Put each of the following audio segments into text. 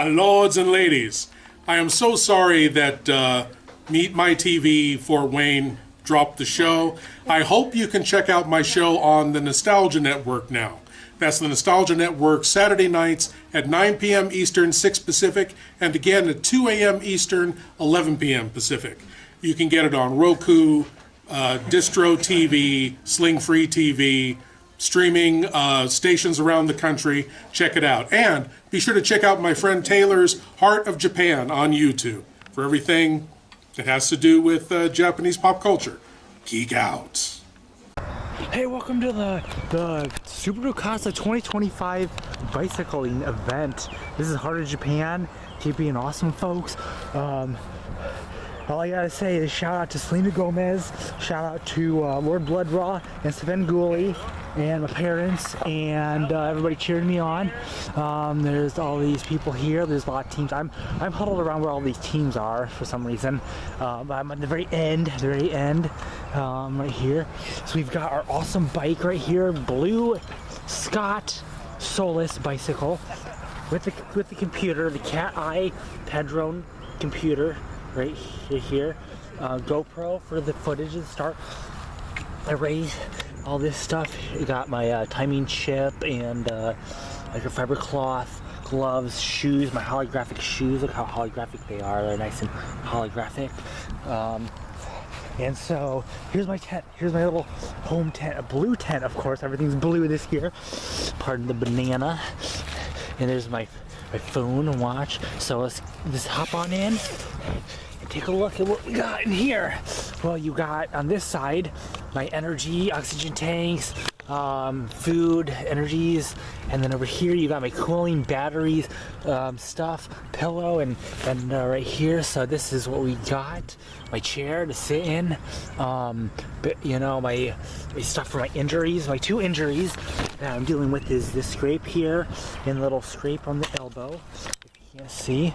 Lords and ladies, I am so sorry that Meet My TV Fort Wayne dropped the show. I hope you can check out my show on the Nostalgia Network now. That's the Nostalgia Network, Saturday nights at 9 p.m. Eastern, 6 Pacific, and again at 2 a.m. Eastern, 11 p.m. Pacific. You can get it on Roku, Distro TV, Sling Free TV, streaming stations around the country. Check it out. And be sure to check out my friend Taylor's Heart of Japan on YouTube for everything that has to do with Japanese pop culture. Geek out. Hey, welcome to the Subaru Casa 2025 bicycling event. This is Heart of Japan. Keep being awesome, folks. All I gotta say is shout out to Selena Gomez, shout out to Lord Bloodraw and Sven Gooley and my parents and everybody cheering me on. There's all these people here. There's a lot of teams. I'm huddled around where all these teams are for some reason. I'm at the very end, right here. So we've got our awesome bike right here, blue Scott Solus bicycle with the computer, the Cat Eye Pedron computer. Right here, GoPro for the footage and start the race, all this stuff. You got my timing chip and like a fiber cloth, gloves, shoes, my holographic shoes. Look how holographic they are. They're nice and holographic. And so here's my tent. Here's my little home tent, a blue tent, of course. Everything's blue this year. Pardon the banana. And there's my phone and watch. So let's just hop on in. Take a look at what we got in here. Well, you got on this side my energy, oxygen tanks, food, energies, and then over here you got my cooling batteries, stuff, pillow, and right here. So this is what we got. My chair to sit in. But, you know, my stuff for my injuries. My two injuries that I'm dealing with is this scrape here and a little scrape on the elbow. If you can't see,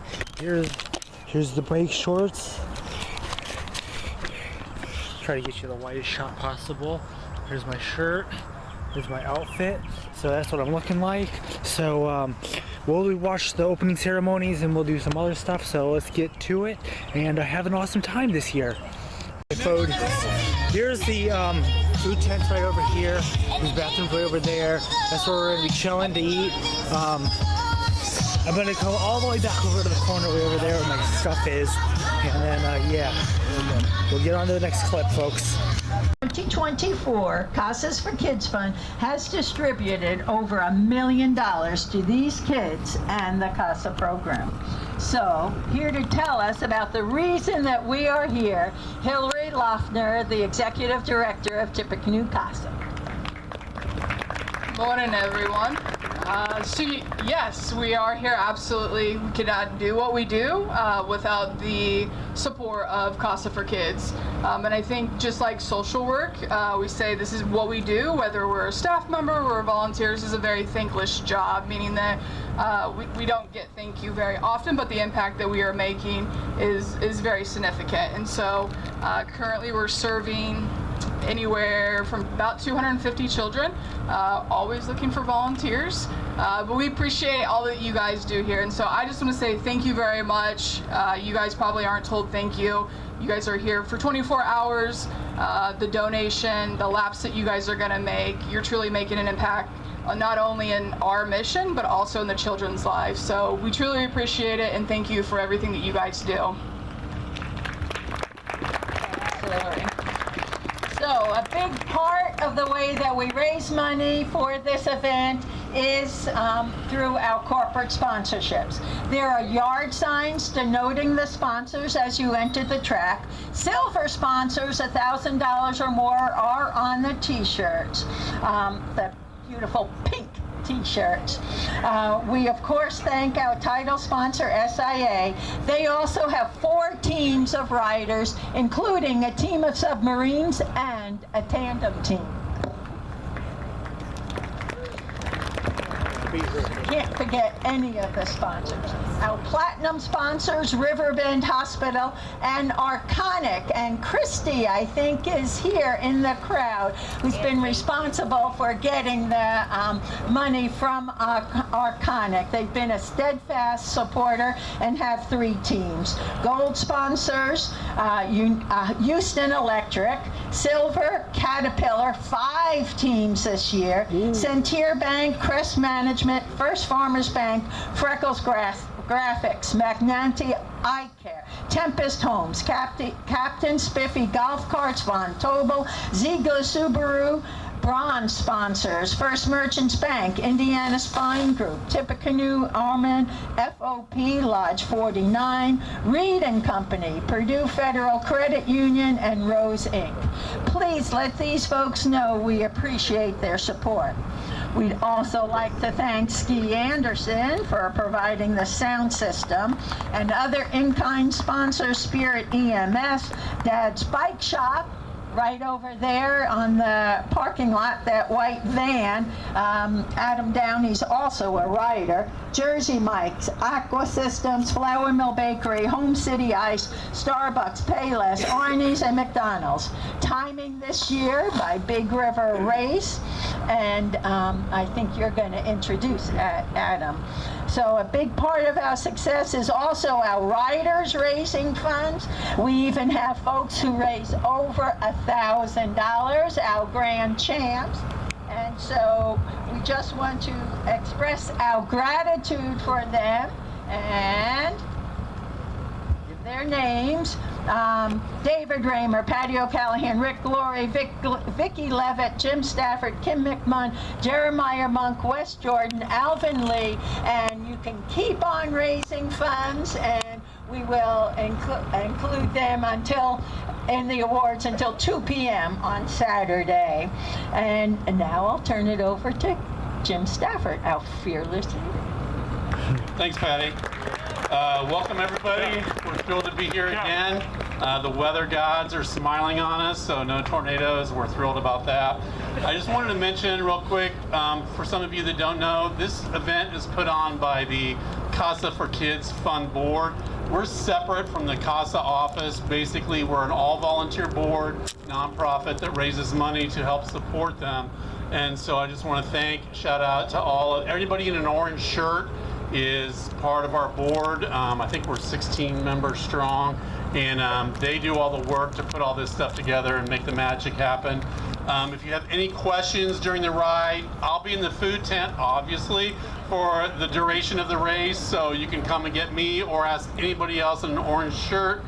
here's the bike shorts. Try to get you the widest shot possible. Here's my shirt. Here's my outfit. So that's what I'm looking like. So we'll watch the opening ceremonies and we'll do some other stuff. So let's get to it and have an awesome time this year. Food. Here's the food tents right over here. There's bathrooms right over there. That's where we're gonna be chilling to eat. I'm gonna go all the way back over to the corner way over there where my stuff is, and then yeah, we'll get on to the next clip, folks. 2024 Casas for Kids Fund has distributed over $1 million to these kids and the CASA program. So, here to tell us about the reason that we are here, Hillary Loeffner, the Executive Director of Tippecanoe CASA. Morning, everyone. So yes, we are here. Absolutely, we cannot do what we do without the support of Casa for Kids. And I think just like social work, we say this is what we do, whether we're a staff member or volunteers. Is a very thankless job, meaning that we don't get thank you very often, but the impact that we are making is very significant. And so currently we're serving anywhere from about 250 children, always looking for volunteers, but we appreciate all that you guys do here. And so I just want to say thank you very much. You guys probably aren't told thank you. You guys are here for 24 hours. The donation, the laps that you guys are going to make, you're truly making an impact not only in our mission, but also in the children's lives. So we truly appreciate it, and thank you for everything that you guys do. Absolutely. So a big part of the way that we raise money for this event is through our corporate sponsorships. There are yard signs denoting the sponsors as you enter the track. Silver sponsors, $1,000 or more, are on the t-shirts. The beautiful pink t-shirts. We of course thank our title sponsor SIA. They also have 4 teams of riders, including a team of submarines and a tandem team. Can't forget any of the sponsors. Our platinum sponsors, Riverbend Hospital and Arconic. And Christy, I think, is here in the crowd, who's been responsible for getting the money from Arconic. They've been a steadfast supporter and have 3 teams. Gold sponsors, Houston Electric. Silver, Caterpillar, 5 teams this year. Centier Bank, Crest Management, First Farmers Bank, Freckles Graphics, Magnanti Eye Care, Tempest Homes, Captain Spiffy Golf Carts, Von Tobel, Ziegler Subaru, bronze sponsors, First Merchants Bank, Indiana Spine Group, Tippecanoe, Armin, FOP, Lodge 49, Reed and Company, Purdue Federal Credit Union, and Rose Inc. Please let these folks know we appreciate their support. We'd also like to thank Ski Anderson for providing the sound system, and other in-kind sponsors, Spirit EMS, Dad's Bike Shop, right over there on the parking lot, that white van. Adam Downey's also a rider. Jersey Mike's, Aqua Systems, Flour Mill Bakery, Home City Ice, Starbucks, Payless, Arnie's, and McDonald's. Timing this year by Big River Race, and I think you're going to introduce Adam. So a big part of our success is also our riders raising funds. We even have folks who raise over $1,000, our grand champs. And so we just want to express our gratitude for them and give their names. David Raymer, Patty O'Callahan, Rick Glory, Vicki Levitt, Jim Stafford, Kim McMunn, Jeremiah Monk, Wes Jordan, Alvin Lee, and you can keep on raising funds, and we will include them in the awards until 2 p.m. on Saturday. And now I'll turn it over to Jim Stafford, our fearless leader. Thanks, Patty. Welcome, everybody. We're thrilled to be here again. The weather gods are smiling on us, so no tornadoes. We're thrilled about that. I just wanted to mention real quick, for some of you that don't know, this event is put on by the Casa for Kids Fund Board. We're separate from the Casa office. Basically, we're an all-volunteer board, nonprofit that raises money to help support them. And so I just want to shout out to everybody in an orange shirt is part of our board. I think we're 16 members strong, and they do all the work to put all this stuff together and make the magic happen. If you have any questions during the ride, I'll be in the food tent, obviously, for the duration of the race, so you can come and get me or ask anybody else in an orange shirt.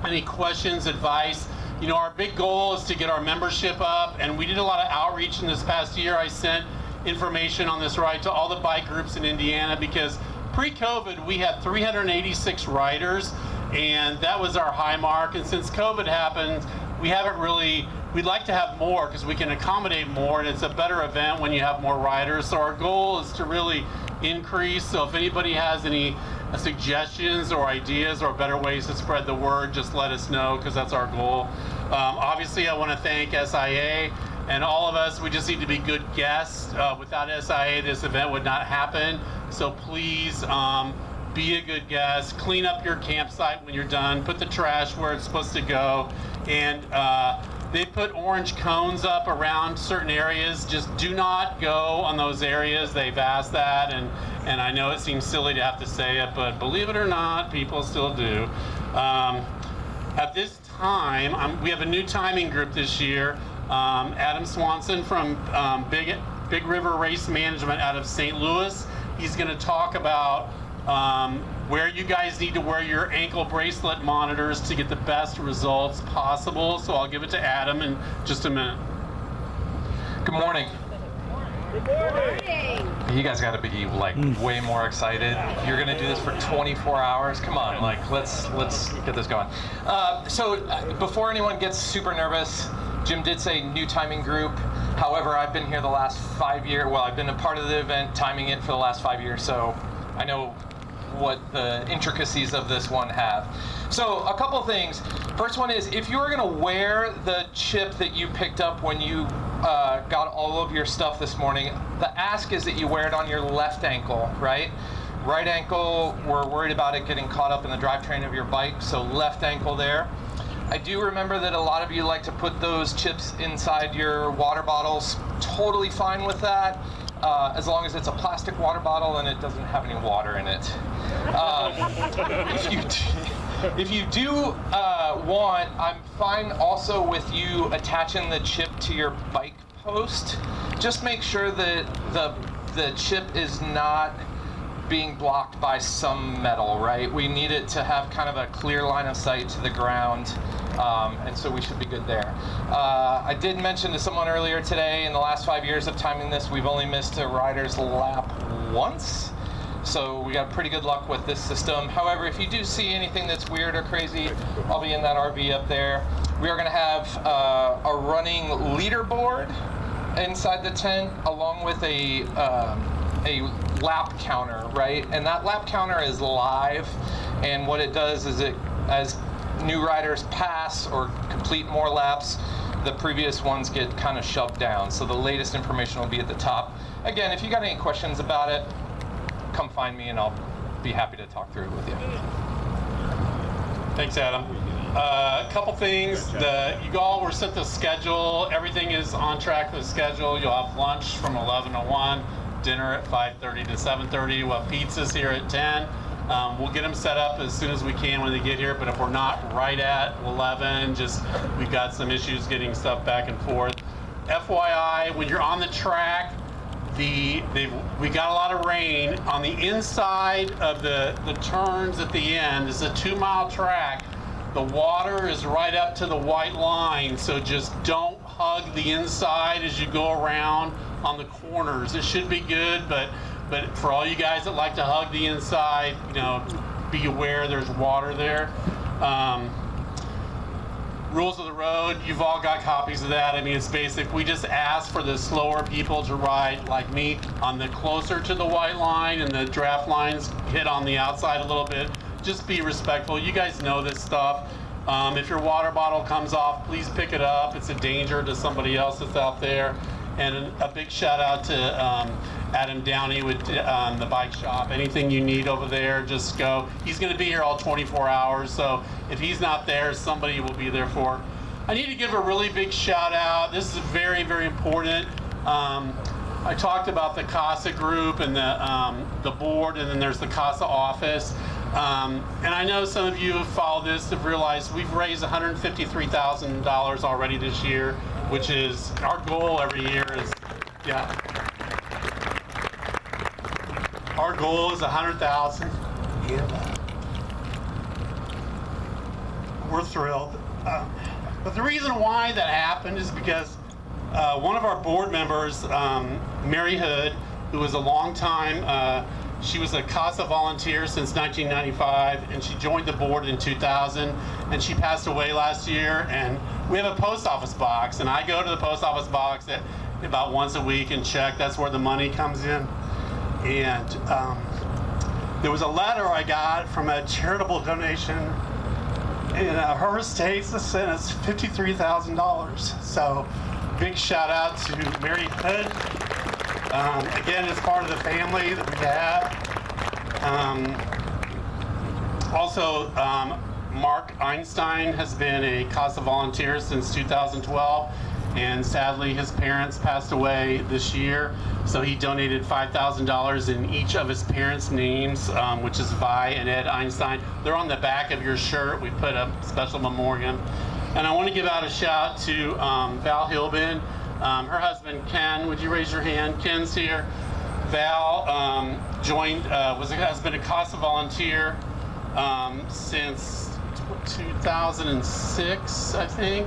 Any questions, advice? You know, our big goal is to get our membership up, and we did a lot of outreach in this past year. I sent information on this ride to all the bike groups in Indiana, because pre-COVID we had 386 riders, and that was our high mark. And since COVID happened, we haven't really, we'd like to have more because we can accommodate more, and it's a better event when you have more riders. So our goal is to really increase. So if anybody has any suggestions or ideas or better ways to spread the word, just let us know, because that's our goal. Obviously, I want to thank SIA and all of us. We just need to be good guests. Without SIA, this event would not happen. So please be a good guest. Clean up your campsite when you're done. Put the trash where it's supposed to go. And they put orange cones up around certain areas. Just do not go on those areas. They've asked that, and I know it seems silly to have to say it, but believe it or not, people still do. At this time, we have a new timing group this year. Adam Swanson from Big River Race Management out of St. Louis. He's going to talk about where you guys need to wear your ankle bracelet monitors to get the best results possible. So I'll give it to Adam in just a minute. Good morning. Good morning. You guys got to be like way more excited. You're gonna do this for 24 hours. Come on, like let's get this going. So before anyone gets super nervous, Jim did say new timing group. However, I've been here the last 5 years. Well, I've been a part of the event, timing it for the last 5 years, so I know what the intricacies of this one have. So a couple things. First one is, if you were going to wear the chip that you picked up when you got all of your stuff this morning. The ask is that you wear it on your left ankle, right? Right ankle, we're worried about it getting caught up in the drivetrain of your bike, so left ankle there. I do remember that a lot of you like to put those chips inside your water bottles. Totally fine with that, as long as it's a plastic water bottle and it doesn't have any water in it. If you do want, I'm fine also with you attaching the chip to your bike post. Just make sure that the chip is not being blocked by some metal, right? We need it to have kind of a clear line of sight to the ground, and so we should be good there. I did mention to someone earlier today, in the last 5 years of timing this, we've only missed a rider's lap once. So we got pretty good luck with this system. However, if you do see anything that's weird or crazy, I'll be in that RV up there. We are gonna have a running leaderboard inside the tent, along with a lap counter, right? And that lap counter is live, and what it does is as new riders pass or complete more laps, the previous ones get kind of shoved down. So the latest information will be at the top. Again, if you got any questions about it, come find me and I'll be happy to talk through it with you. Thanks, Adam. A couple things. You all were sent the schedule. Everything is on track with the schedule. You'll have lunch from 11 to 1, dinner at 5:30 to 7:30. We'll have pizzas here at 10. We'll get them set up as soon as we can when they get here, but if we're not right at 11, we've got some issues getting stuff back and forth. FYI, when you're on the track, we got a lot of rain. On the inside of the turns at the end, it's a 2-mile track. The water is right up to the white line, so just don't hug the inside as you go around on the corners. It should be good, but for all you guys that like to hug the inside, be aware there's water there. Rules of the road, you've all got copies of that. I mean, it's basic. We just ask for the slower people to ride, like me, on the closer to the white line, and the draft lines hit on the outside a little bit. Just be respectful. You guys know this stuff. If your water bottle comes off, please pick it up. It's a danger to somebody else that's out there. And a big shout out to Adam Downey with the bike shop. Anything you need over there, just go. He's going to be here all 24 hours, so if he's not there, somebody will be there for. I need to give a really big shout out. This is very, very important. I talked about the CASA group and the board, and then there's the CASA office. And I know some of you have followed this, have realized we've raised $153,000 already this year, which is our goal every year is, our goal is 100,000. We're thrilled. But the reason why that happened is because one of our board members, Mary Hood, who was a long time, she was a CASA volunteer since 1995, and she joined the board in 2000, and she passed away last year. And we have a post office box, and I go to the post office box about once a week and check. That's where the money comes in. And there was a letter I got from a charitable donation in her estate that sent us $53,000. So big shout out to Mary Hood. Again, it's part of the family that we have. Also, Mark Einstein has been a CASA volunteer since 2012, and sadly his parents passed away this year, so he donated $5,000 in each of his parents' names, which is Vi and Ed Einstein. They're on the back of your shirt. We put a special memoriam. And I want to give out a shout to Val Hilbin. Her husband, Ken, would you raise your hand? Ken's here. Val has been a CASA volunteer since 2006, I think.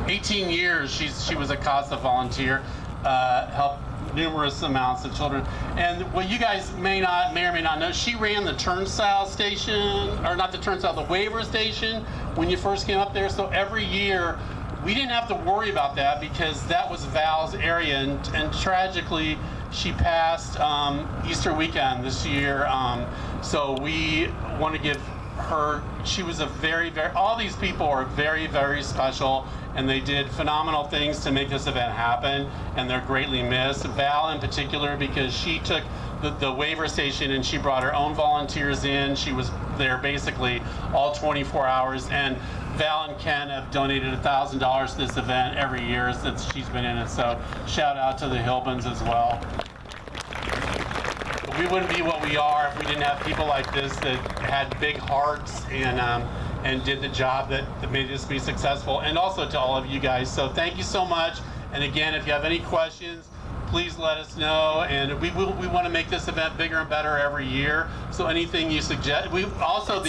18 years she was a CASA volunteer, helped numerous amounts of children. And what you guys may or may not know, she ran the turnstile station, or not the turnstile, the waiver station when you first came up there. So every year, we didn't have to worry about that because that was Val's area, and tragically, she passed Easter weekend this year. So we want to give she was a very, all these people are very, very special, and they did phenomenal things to make this event happen, and they're greatly missed. Val in particular, because she took the waiver station and she brought her own volunteers in. She was there basically all 24 hours, and Val and Ken have donated $1,000 to this event every year since she's been in it, so shout out to the Hilbans as well. We wouldn't be what we are if we didn't have people like this that had big hearts and did the job that made this be successful, and also to all of you guys. So thank you so much. And again, if you have any questions, please let us know. And we want to make this event bigger and better every year. So anything you suggest, the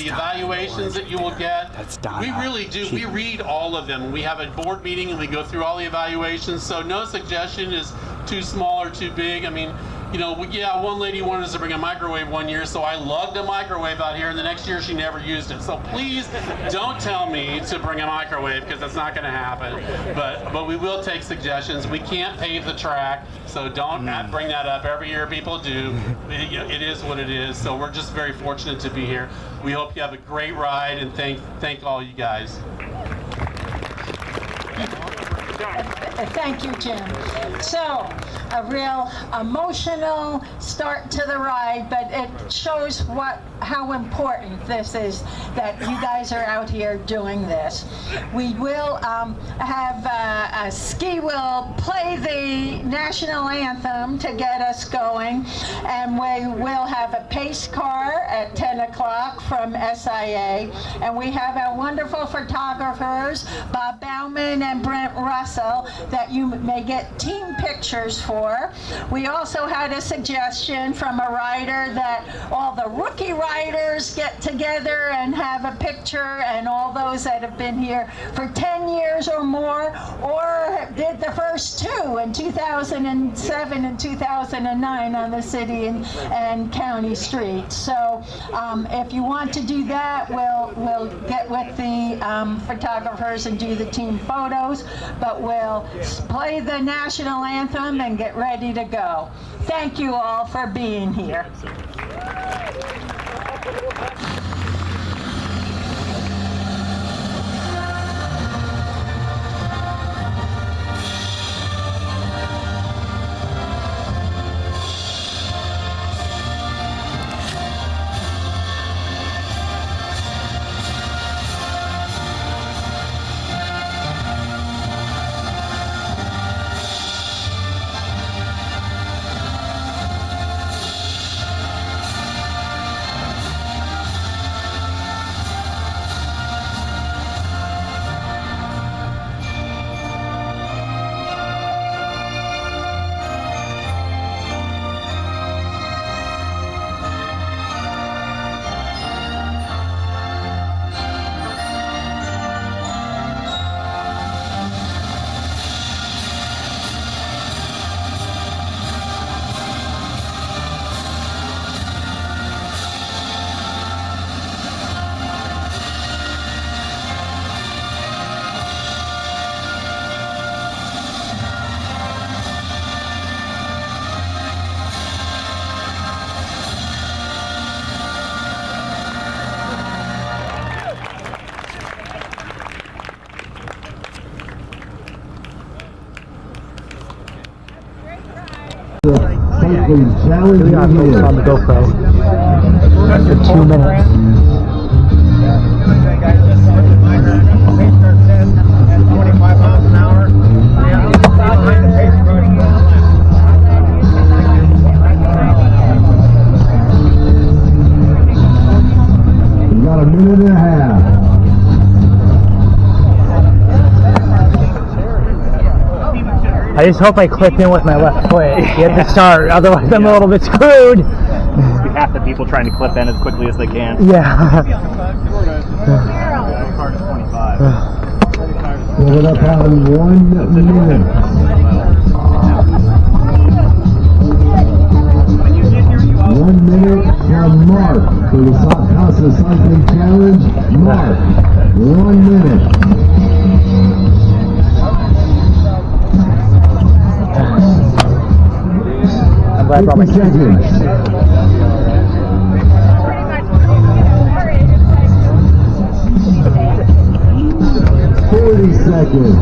evaluations that you will get, we really do. We read all of them. We have a board meeting and we go through all the evaluations. So no suggestion is too small or too big. I mean, you know, one lady wanted us to bring a microwave one year, so I lugged a microwave out here, and the next year she never used it. So please don't tell me to bring a microwave, because that's not going to happen. But we will take suggestions. We can't pave the track, so don't bring that up. Every year people do. It is what it is. So we're just very fortunate to be here. We hope you have a great ride, and thank all you guys. Thank you, Jim. So, a real emotional start to the ride, but it shows how important this is that you guys are out here doing this. We will have Ski will play the national anthem to get us going, and we will have a pace car at 10 o'clock from SIA, and we have our wonderful photographers, Bob Bauman and Brent Russell, that you may get team pictures for. We also had a suggestion from a rider that all the rookie riders get together and have a picture, and all those that have been here for 10 years or more, or did the first two in 2007 and 2009 on the city and county streets. So if you want to do that, we'll get with the photographers and do the team photos, but we'll play the national anthem and get ready to go. Thank you all for being here. We got folks on the GoPro for 2 minutes. You got a minute and a half. I just hope I clip in with my left foot at the start, otherwise I'm a little bit screwed. Half the people trying to clip in as quickly as they can. Yeah. Card is 25. Give it up on 1 minute. 1 minute from Mark for the SIA Casa Cycling Challenge. Mark, 1 minute. I'm glad I brought my 50 seconds. 30 seconds.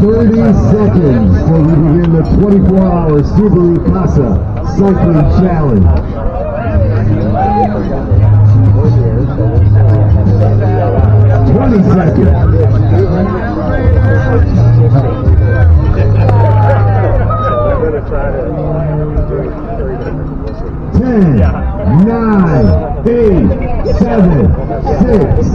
30 seconds till we begin the 24-hour Subaru Casa Cycling Challenge. 20 seconds. 10, 9, 8, 7, 6,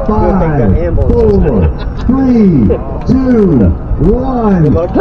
5, 4, 3, 2, 1.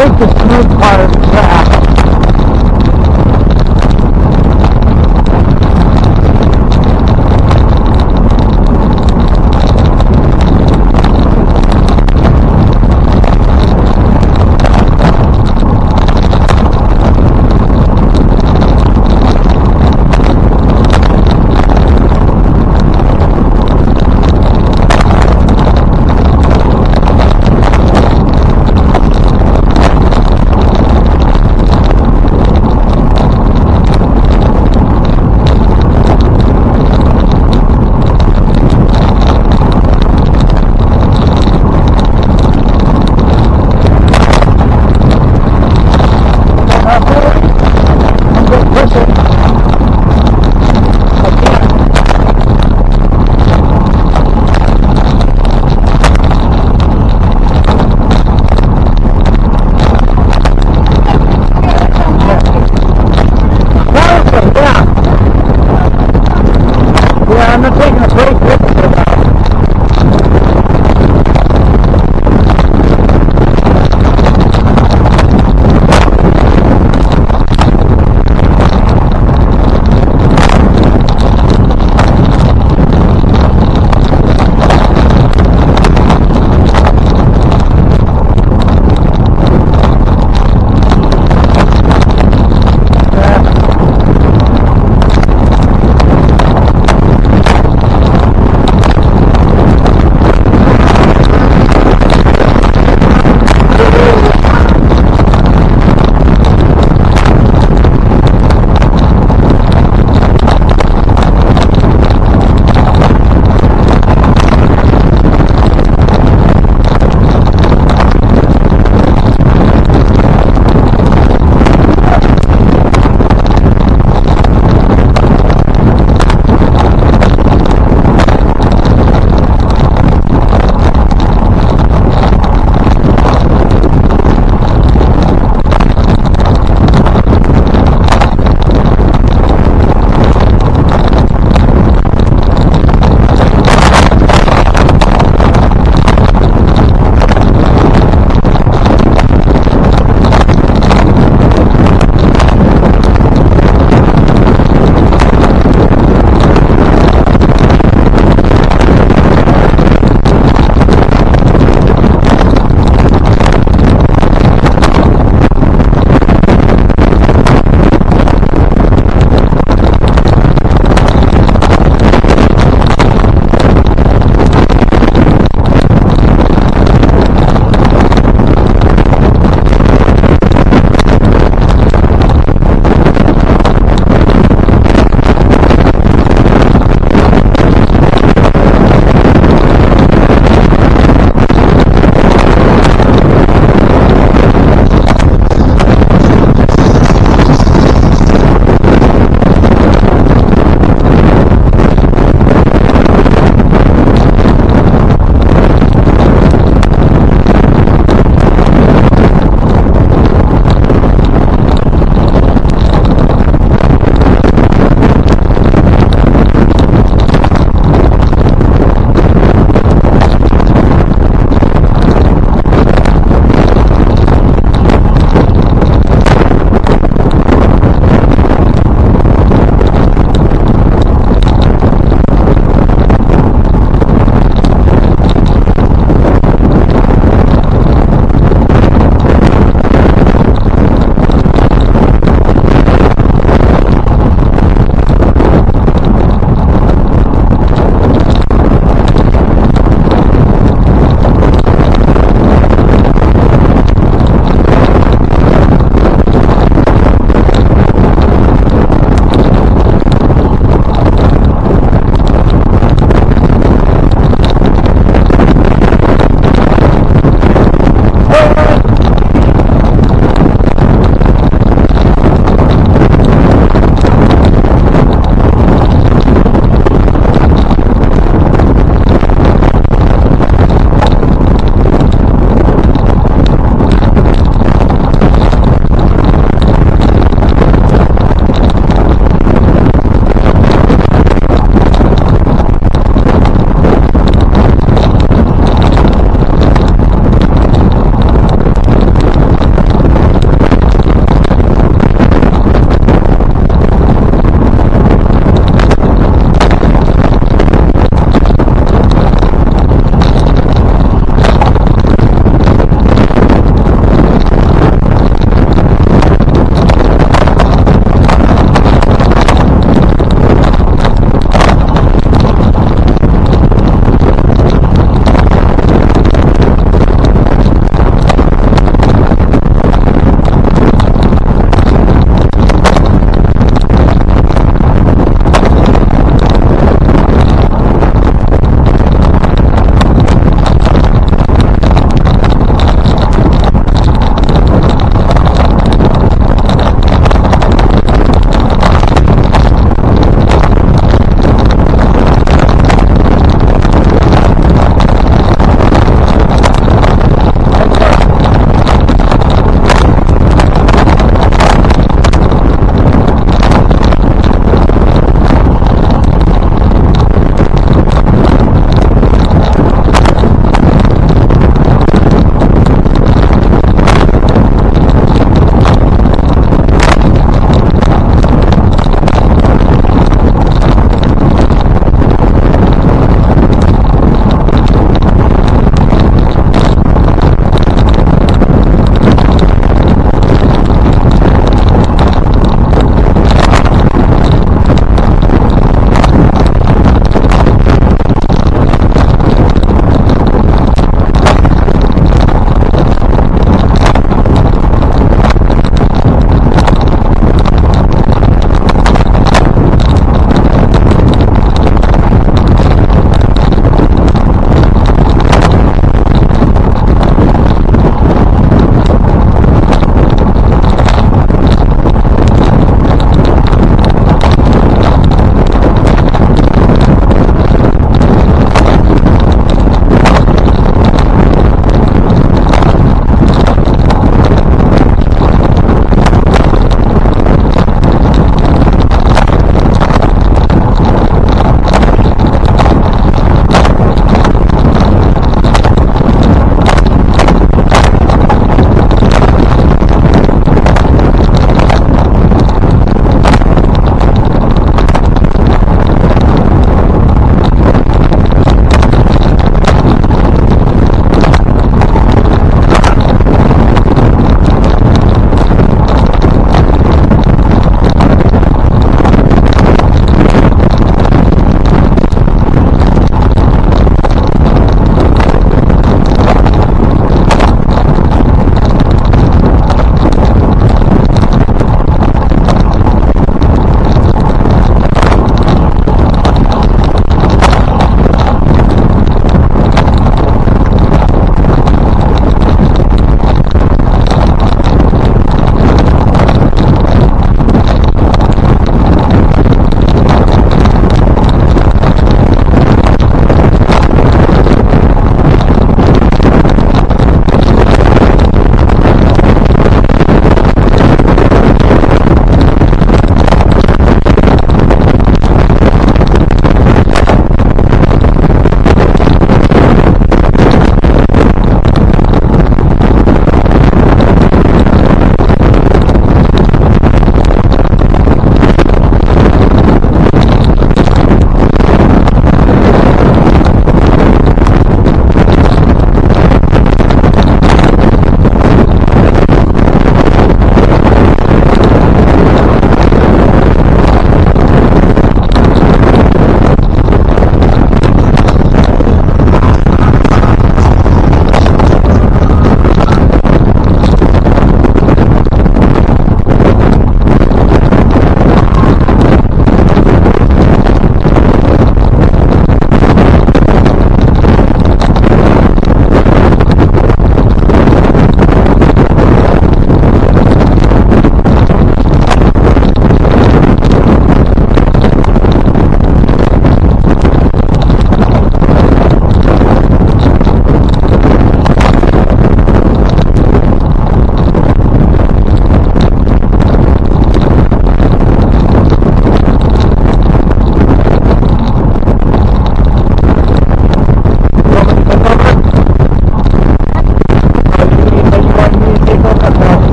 take the smooth part of the track.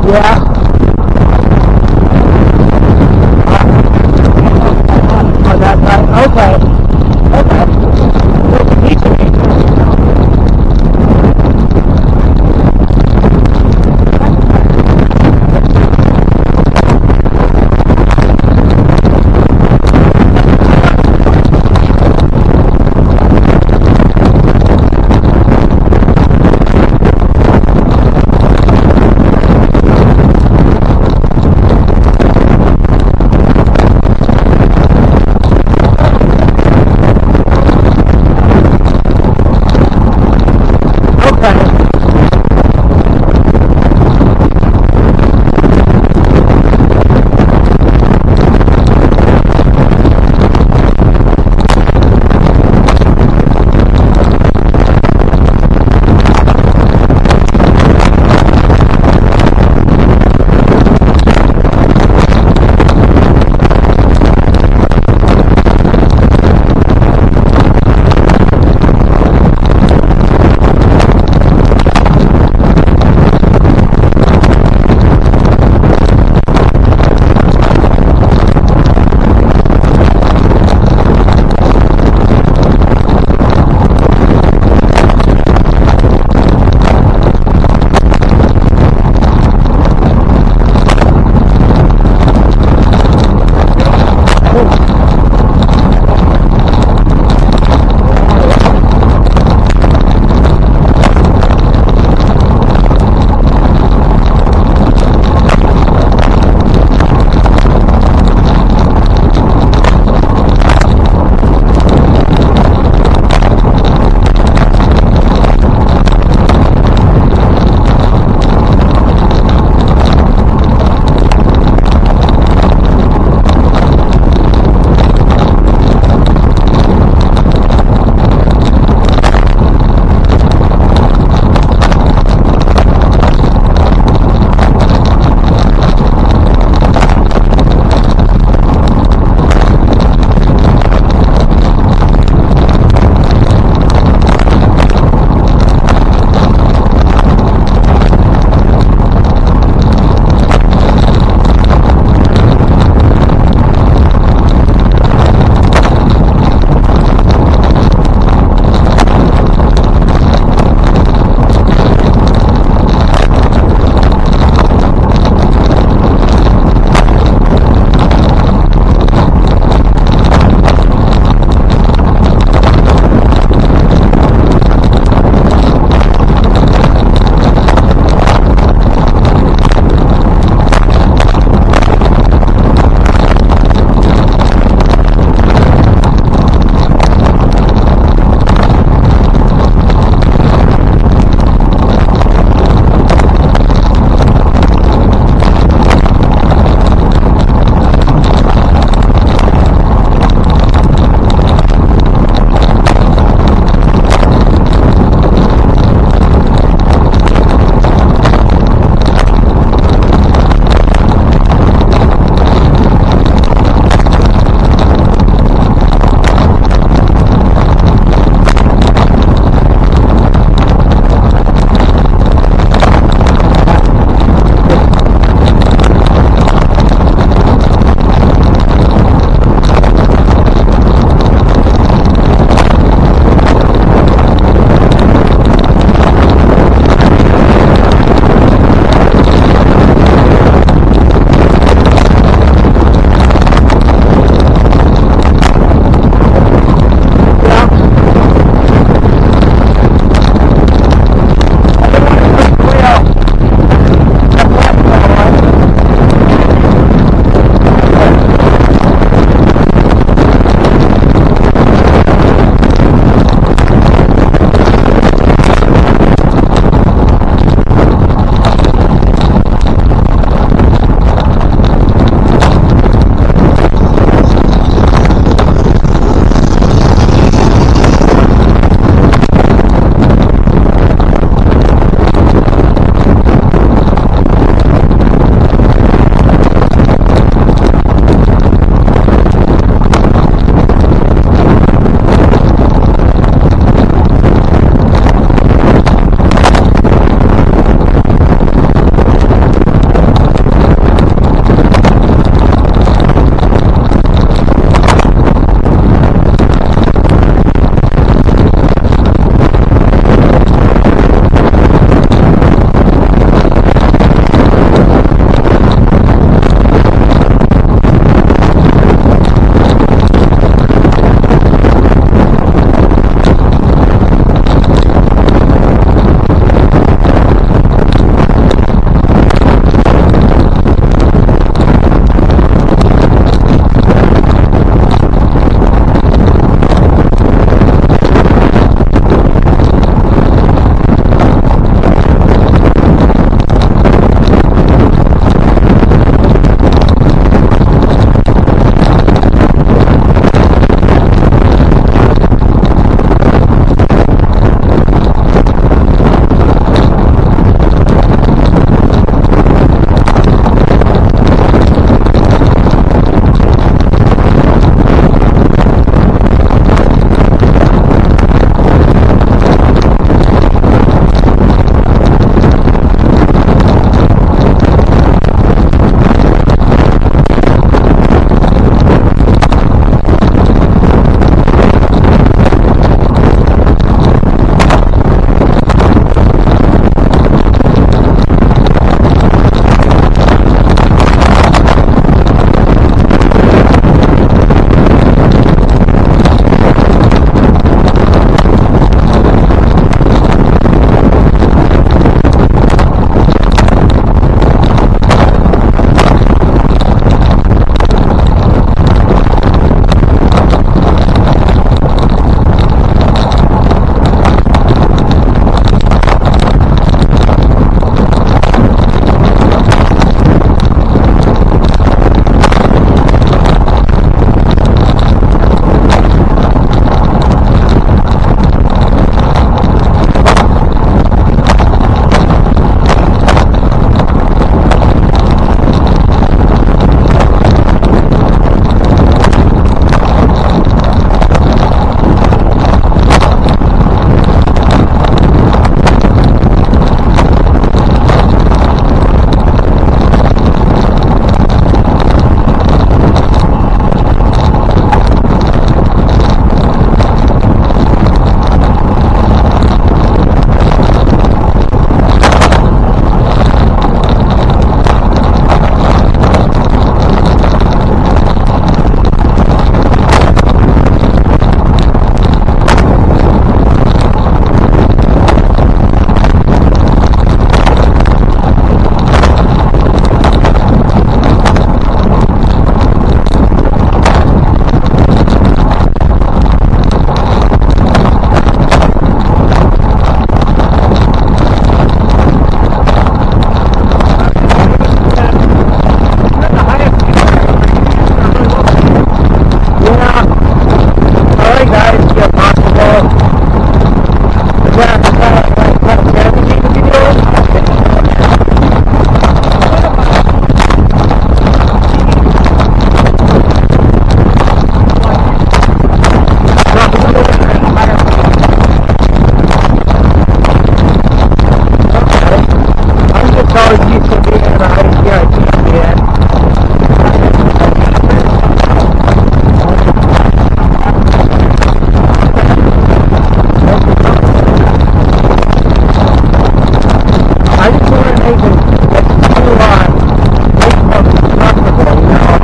Yeah. Oh, that's right. Okay. Okay. Each of me. always used to be in the ICR GCN. I just want to make it too make more comfortable, you know.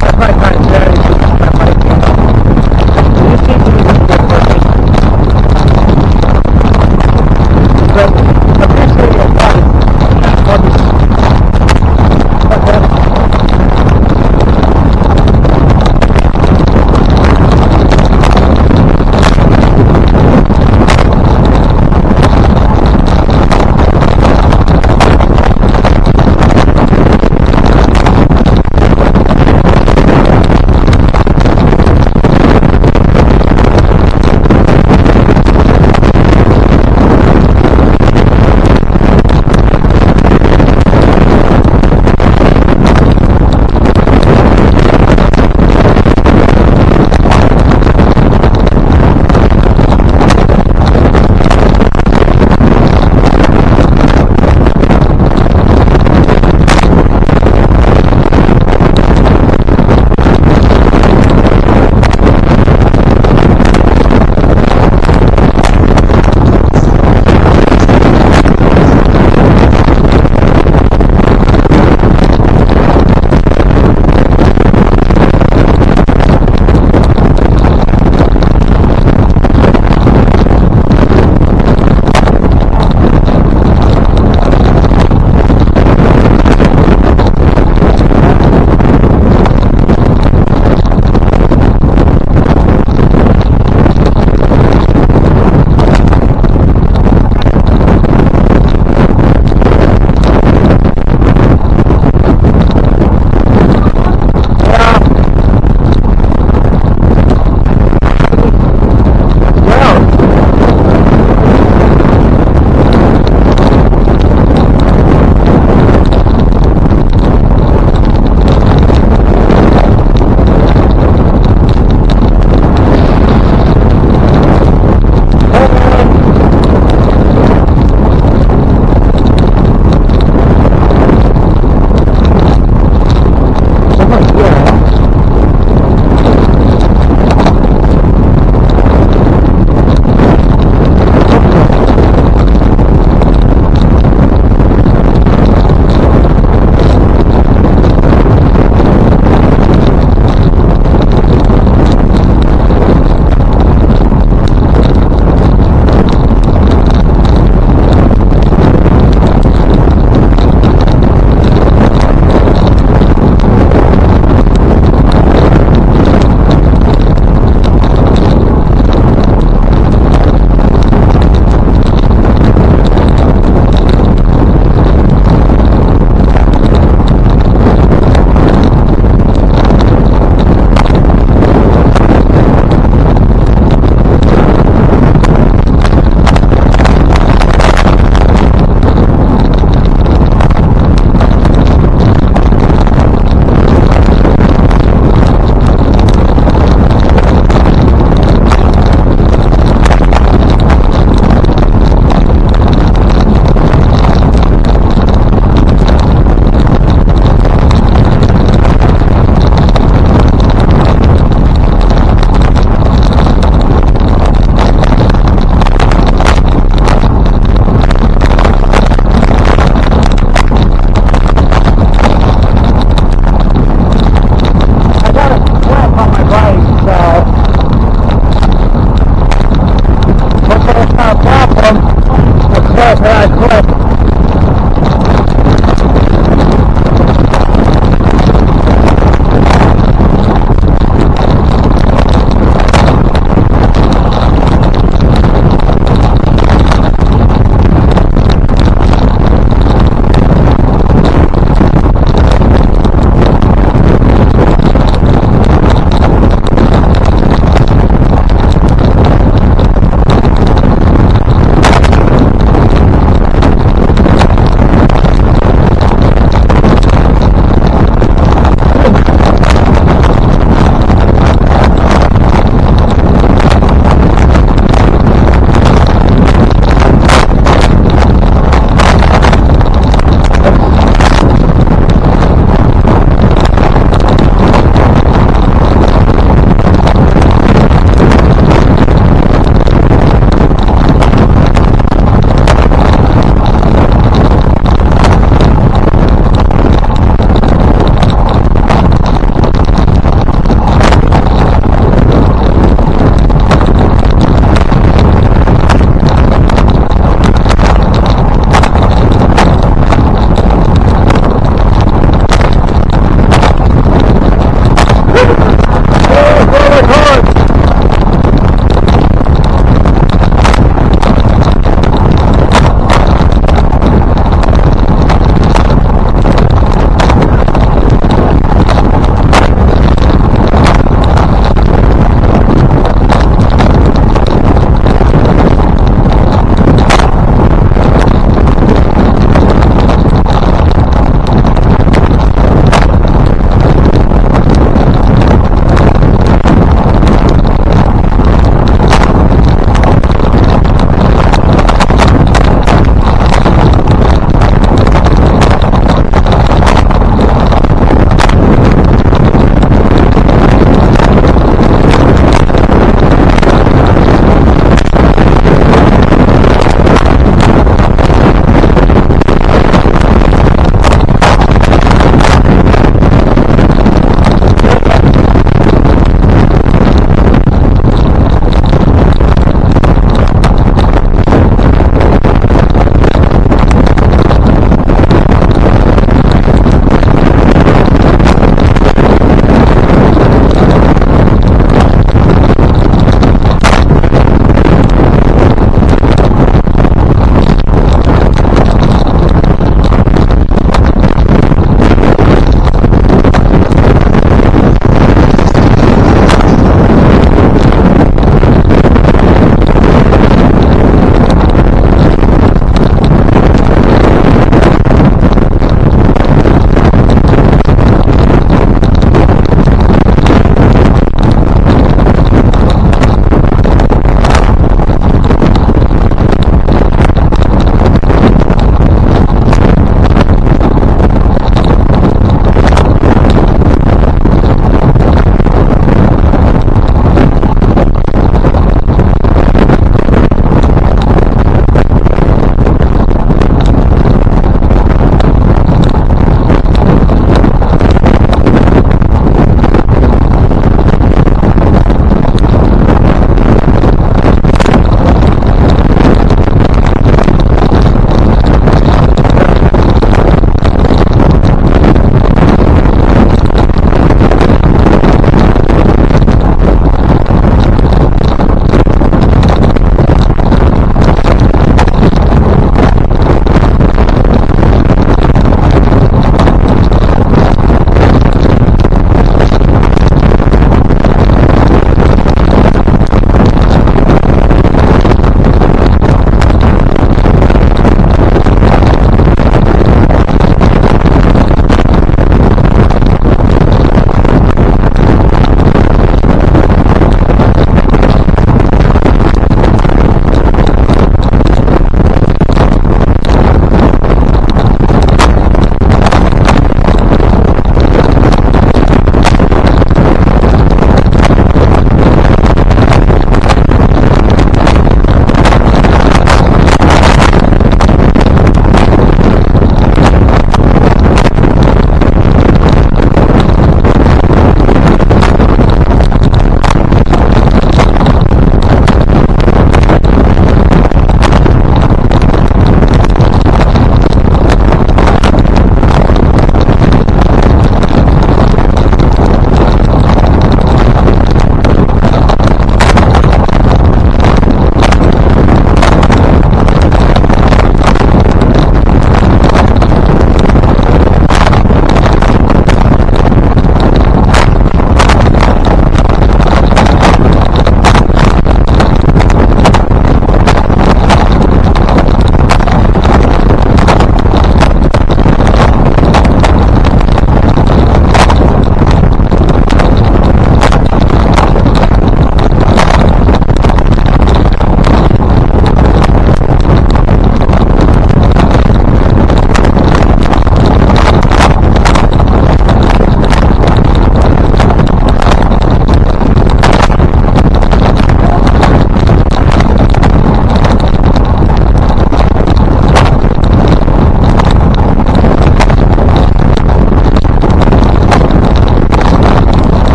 That's my kind of strategy. This seems to be good working. But eventually I thought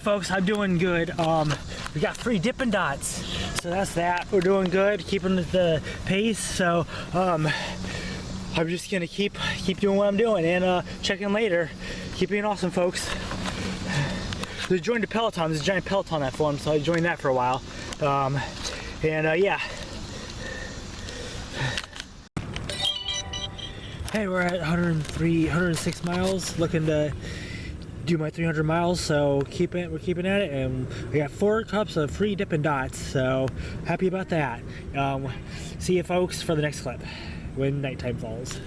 folks, I'm doing good. We got free Dippin' Dots, so that's that. We're doing good, keeping the pace. So I'm just gonna keep doing what I'm doing and check in later. Keep being awesome, folks. I joined the Peloton. There's a giant Peloton that formed, so I joined that for a while. Yeah. Hey, we're at 106 miles, looking to do my 300 miles, so we're keeping at it, and we got 4 cups of free Dippin' Dots, so happy about that. See you folks for the next clip when nighttime falls.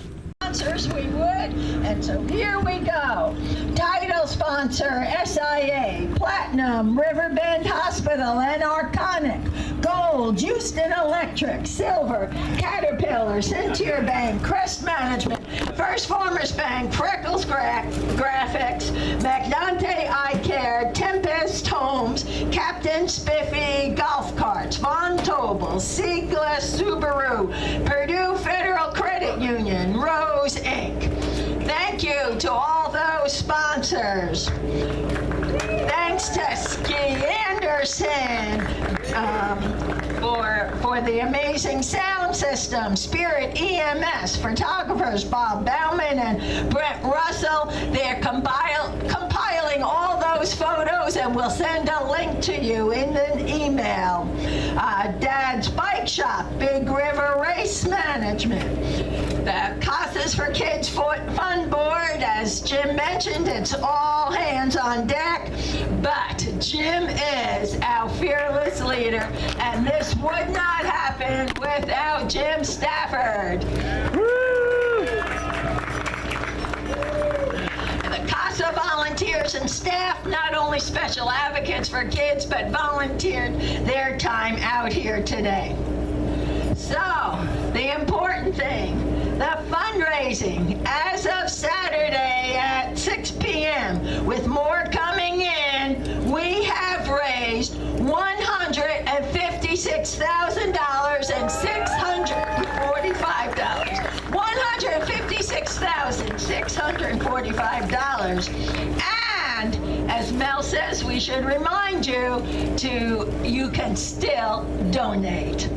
Sponsors we would, and so here we go. Title sponsor SIA, Platinum, Riverbend Hospital, and Arconic. Gold, Houston Electric. Silver, Caterpillar, Centier Bank, Crest Management, First Farmers Bank, Freckles Graphics, Magnante Eye Care, Tempest Homes, Captain Spiffy Golf Carts, Von Tobel, Seigla Subaru, Purdue Federal Credit Union, Rose Inc. Thank you to all those sponsors. Thanks to Ski Anderson for the amazing sound system. Spirit EMS, photographers Bob Bauman and Brent Russell. They're compiling all those photos, and we'll send a link to you in an email. Dad's Bike Shop, Big River Race Management. The Casas for Kids Fun Board, as Jim mentioned, it's all hands on deck, but Jim is our fearless leader, and this would not happen without Jim Stafford. Woo! And the Casa volunteers and staff, not only special advocates for kids, but volunteered their time out here today. So, the important thing, the fundraising, as of Saturday at 6 p.m., with more coming in, we have raised $156,645. $156,645. And, as Mel says, we should remind you you can still donate.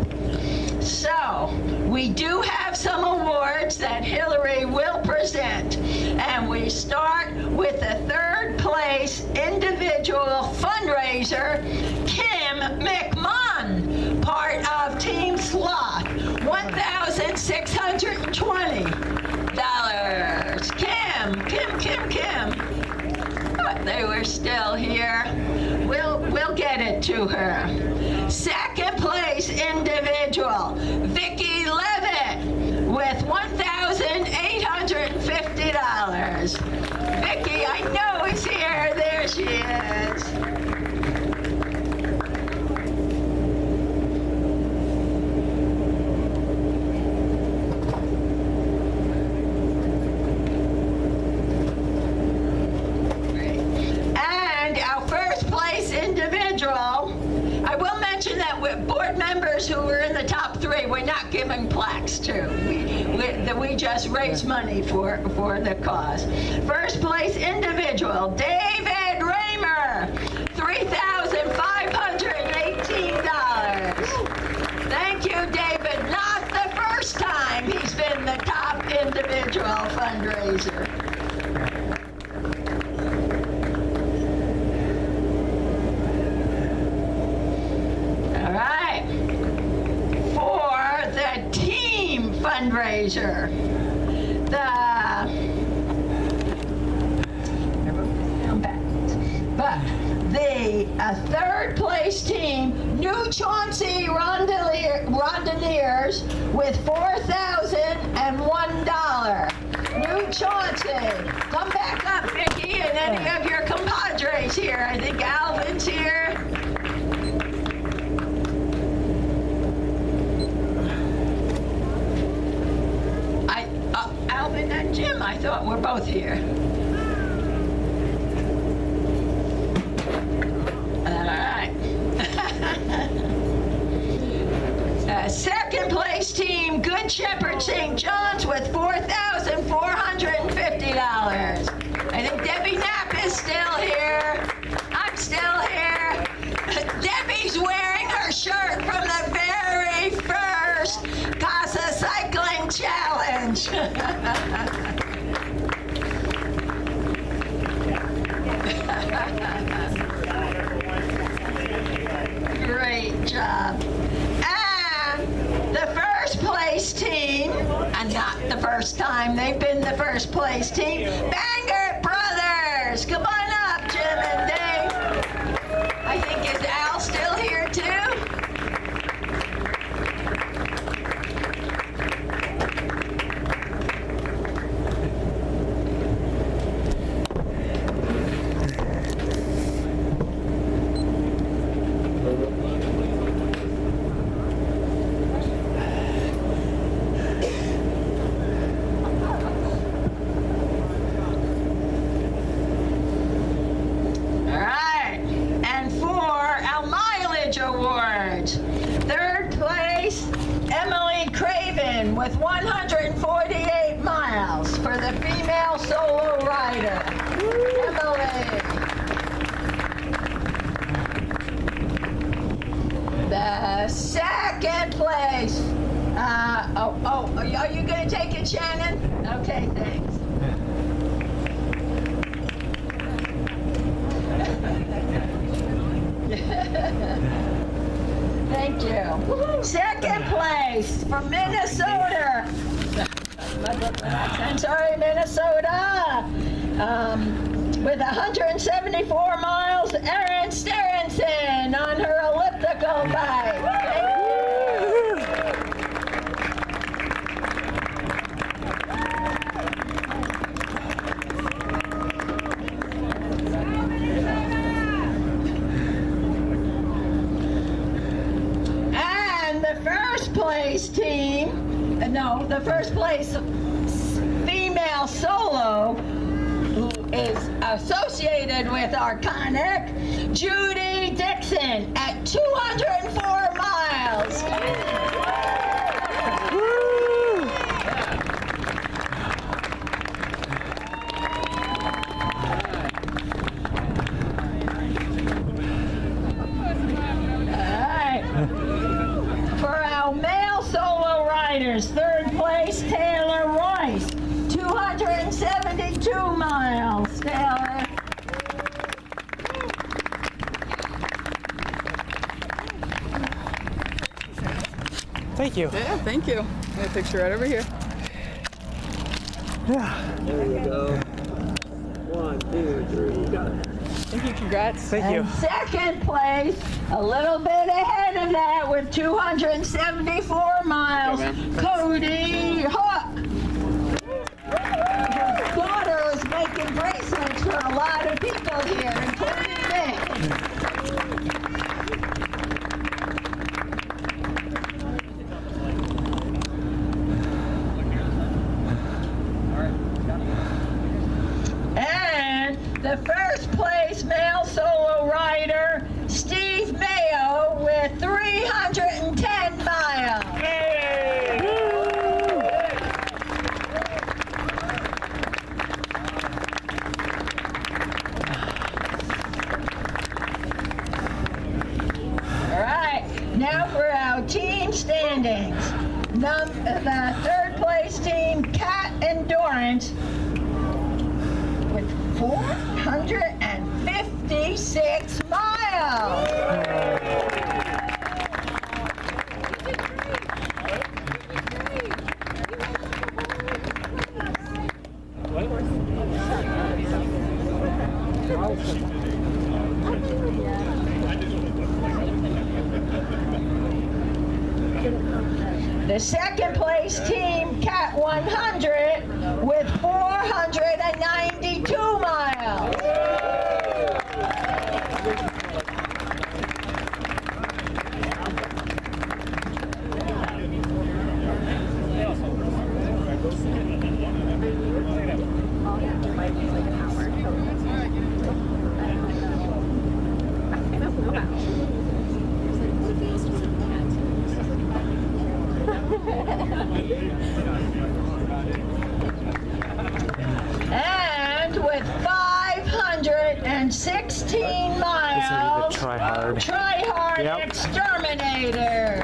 So, we do have some awards that Hillary will present, and we start with the 3rd place individual fundraiser, Kim McMahon, part of Team Sloth, $1,620. Kim. But they were still here. We'll get it to her. 2nd place individual, Vicki Levitt, with $1,850. Vicki, I know is here. There she is. I will mention that with board members who were in the top 3, we're not giving plaques to. We just raise money for the cause. 1st place individual, David Raymer, $3,518. Thank you, David. Not the first time he's been the top individual fundraiser. Fundraiser. The 3rd place team, New Chauncey Rondeliers, with $4,001. New Chauncey. Come back up, Vicki, and any of your compadres here. I think Alvin's here. Alvin and Jim, I thought were both here. All right. 2nd place team, Good Shepherd St. John's, with $4,450. I think Debbie Knapp is still here. I'm still first place team, Banger Brothers. Come on up, Jim and Dave. I think, is Al still here too? With 148 miles for the female solo rider. Emily. The second place. Are you going to take it, Shannon? Okay, thanks. Thank you. Second place from Minnesota. I'm sorry, Minnesota. With 174 miles, Erin Sterenson on her elliptical bike. The first place female solo, who is associated with Arconic, Judy Dixon at 204 miles. Third place, Taylor Royce, 272 miles. Taylor. Thank you. Yeah, thank you. Got a picture right over here. Yeah. There you go. 1, 2, 3, go. Thank you, congrats. Thank you. And second place, a little bit ahead of that with 274 miles, Cody Hook. His daughter is making bracelets for a lot of people here, including me. And the first place male solo rider, Steve Mayo, with 310 miles. All right, now for our team standings. The third place team, Cat Endurance, with 456 miles. The second place team, Cat 100, with 492 miles. And with 516 miles, Try hard. Try Hard Yep. Exterminators.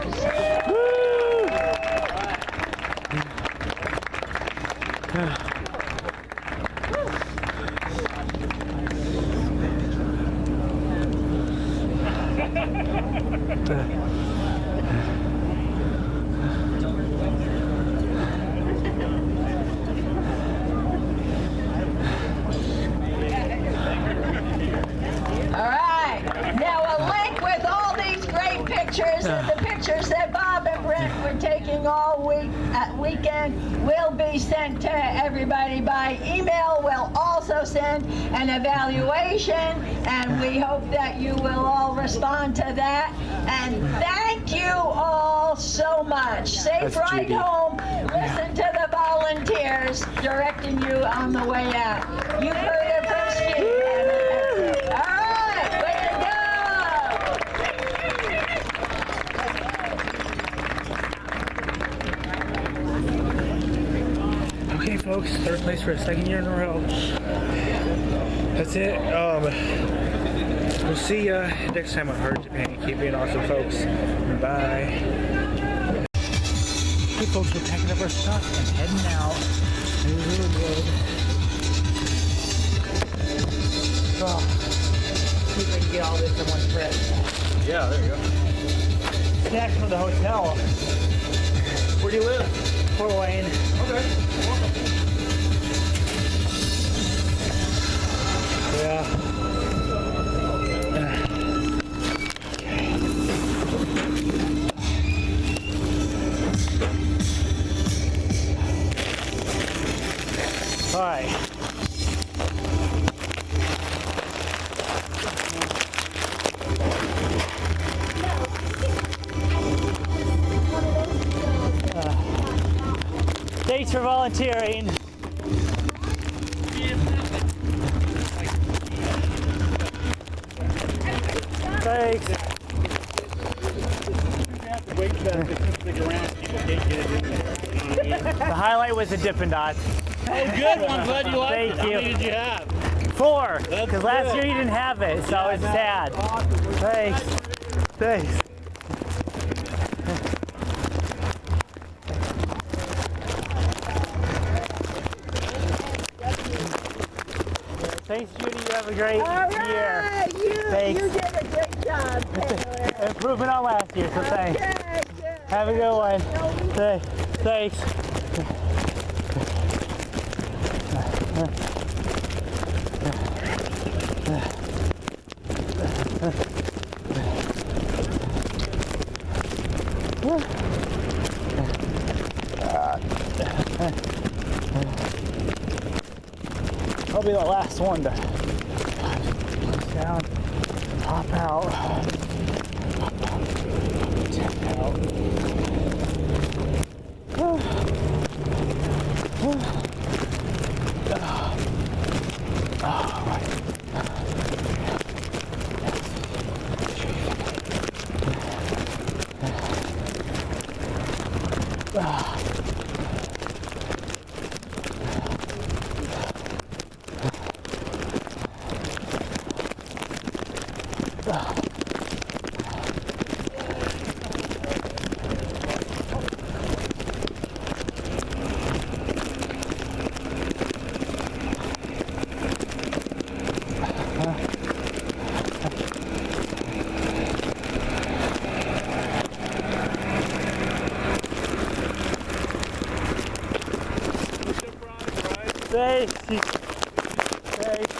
information will be sent to everybody by email. We'll also send an evaluation, and we hope that you will all respond to that. And thank you all so much. Safe That's ride Judy. home. Listen to the volunteers directing you on the way out. You've heard it from Steve. All right, way to go. Okay, folks, third place for a second year in a row. That's it. We'll see ya next time on Hard Japan. Keep being awesome, folks. Bye. Okay, folks, we're packing up our stuff and heading out. It was really good. Oh, see if I can get all this in one trip. Yeah, there you go. Snacks from the hotel. Where do you live? Fort Wayne. Okay. Welcome. Yeah. All right. Thanks for volunteering. Thanks. The highlight was the Dippin' Dots. Oh, good. Well, I'm glad you liked it. Thank How you. many did you have? 4, That's because last good. year you didn't have it, so it's sad. Thanks. Thanks. Thanks, Judy. You have a great year. Thanks. You did a great job. Improvement on last year, so thanks. Okay, good. Have a good one. Thanks. I'll be the last one to push down, pop out, tap out. Thanks. Thanks.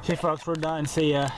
Okay, folks, we're done. See ya.